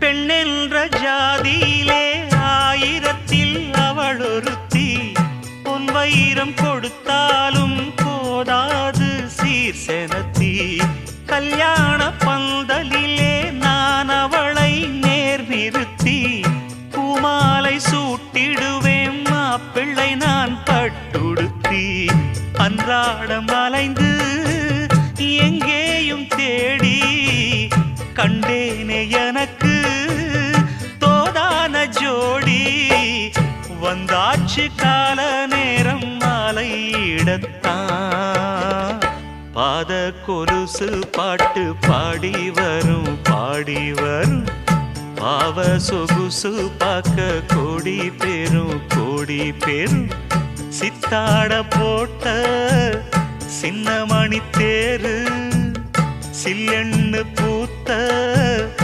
பெண்ணென்ற ஜாதியிலே ஆயிரத்தில் அவள் ஒருத்தி. பொன் வைரம் கொடுத்தாலும் போதாது சீர் செனத்தி. கல்யாண பந்தலிலே நான் அவளை நேர் நிறுத்தி. பூமாலை சூட்டிடுவேன் மாப்பிள்ளை நான் பட்டுடுத்தி. அன்றாடம் அலைந்து எங்கேயும் தேடி கண்டேனே எனக்கு தோதான ஜோடி. வந்தாச்சு கால நேரம் மாலையிடத்தான். பாத கொலுசு பாட்டு பாடி வரும் பாடி வரும். பாவ சொகுசு பார்க்க கோடி பேரும். சித்தாட போட்ட சின்ன மணி தேரு. சில்லெண்ணு பூத்த